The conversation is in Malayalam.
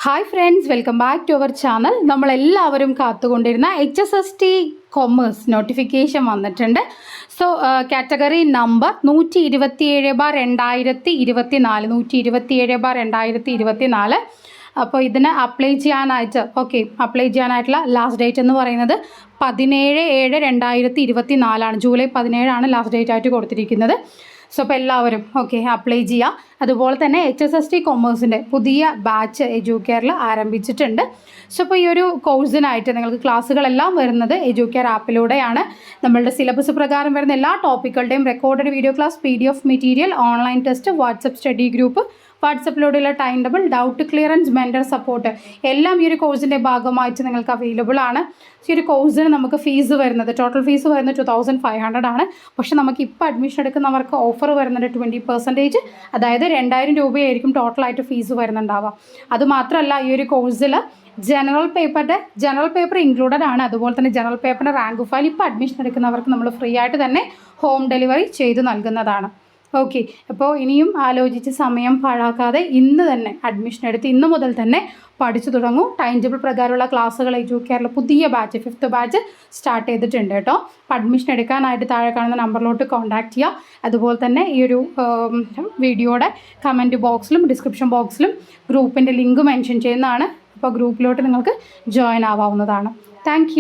Hi friends, welcome back to our channel. നമ്മളെല്ലാവരും കാത്തുകൊണ്ടിരുന്ന HSST കൊമേഴ്സ് നോട്ടിഫിക്കേഷൻ വന്നിട്ടുണ്ട്. So category number 127/2024 127/2024. അപ്പോൾ ഇതിന് അപ്ലൈ ചെയ്യാനായിട്ടുള്ള ലാസ്റ്റ് ഡേറ്റ് എന്ന് പറയുന്നത് 17/7/2024 ജൂലൈ 17 ലാസ്റ്റ് ഡേറ്റ് ആയിട്ട് കൊടുത്തിരിക്കുന്നത്. സോ അപ്പോൾ എല്ലാവരും അപ്ലൈ ചെയ്യുക. അതുപോലെ തന്നെ HSST കൊമേഴ്സിൻ്റെ പുതിയ ബാച്ച് എഡ്യൂക്കെയറിൽ ആരംഭിച്ചിട്ടുണ്ട്. സോ അപ്പോൾ ഈ ഒരു കോഴ്സിനായിട്ട് നിങ്ങൾക്ക് ക്ലാസ്സുകളെല്ലാം വരുന്നത് എഡ്യൂക്കെയർ ആപ്പിലൂടെയാണ്. നമ്മളുടെ സിലബസ് പ്രകാരം വരുന്ന എല്ലാ ടോപ്പിക്കുകളുടെയും recorded video class, PDF material, online test, WhatsApp study group, വാട്സപ്പിലൂടെയുള്ള time table, doubt clearance, mentor support എല്ലാം ഈ ഒരു കോഴ്സിൻ്റെ ഭാഗമായിട്ട് നിങ്ങൾക്ക് അവൈലബിൾ ആണ്. ഈ ഒരു കോഴ്സിന് നമുക്ക് ഫീസ് വരുന്നത്, ടോട്ടൽ ഫീസ് വരുന്നത് 2500 ആണ്. പക്ഷെ നമുക്ക് ഇപ്പോൾ അഡ്മിഷൻ എടുക്കുന്നവർക്ക് ഓഫർ വരുന്നത് 20%, അതായത് 2000 രൂപയായിരിക്കും ടോട്ടലായിട്ട് ഫീസ് വരുന്നുണ്ടാവുക. അതുമാത്രമല്ല, ഈ ഒരു കോഴ്സിൽ ജനറൽ പേപ്പർ ഇൻക്ലൂഡഡ് ആണ്. അതുപോലെ തന്നെ ജനറൽ പേപ്പറിൻ്റെ റാങ്ക് ഫയൽ ഇപ്പോൾ അഡ്മിഷൻ എടുക്കുന്നവർക്ക് നമ്മൾ ഫ്രീ ആയിട്ട് തന്നെ ഹോം ഡെലിവറി ചെയ്ത് നൽകുന്നതാണ്. അപ്പോൾ ഇനിയും ആലോചിച്ച് സമയം പാഴാക്കാതെ ഇന്ന് തന്നെ അഡ്മിഷൻ എടുത്ത് ഇന്ന് മുതൽ തന്നെ പഠിച്ചു തുടങ്ങൂ. ടൈം ടേബിൾ പ്രകാരമുള്ള ക്ലാസ്സുകൾ എഡ്യൂക്കെയറിൽ പുതിയ ബാച്ച് 5th ബാച്ച് സ്റ്റാർട്ട് ചെയ്തിട്ടുണ്ട് കേട്ടോ. അപ്പോൾ അഡ്മിഷൻ എടുക്കാനായിട്ട് താഴെ കാണുന്ന നമ്പറിലോട്ട് കോൺടാക്റ്റ് ചെയ്യുക. അതുപോലെ തന്നെ ഈ ഒരു വീഡിയോയുടെ കമൻറ്റ് ബോക്സിലും ഡിസ്ക്രിപ്ഷൻ ബോക്സിലും ഗ്രൂപ്പിൻ്റെ ലിങ്ക് മെൻഷൻ ചെയ്യുന്നതാണ്. അപ്പോൾ ഗ്രൂപ്പിലോട്ട് നിങ്ങൾക്ക് ജോയിൻ ആവാവുന്നതാണ്. താങ്ക്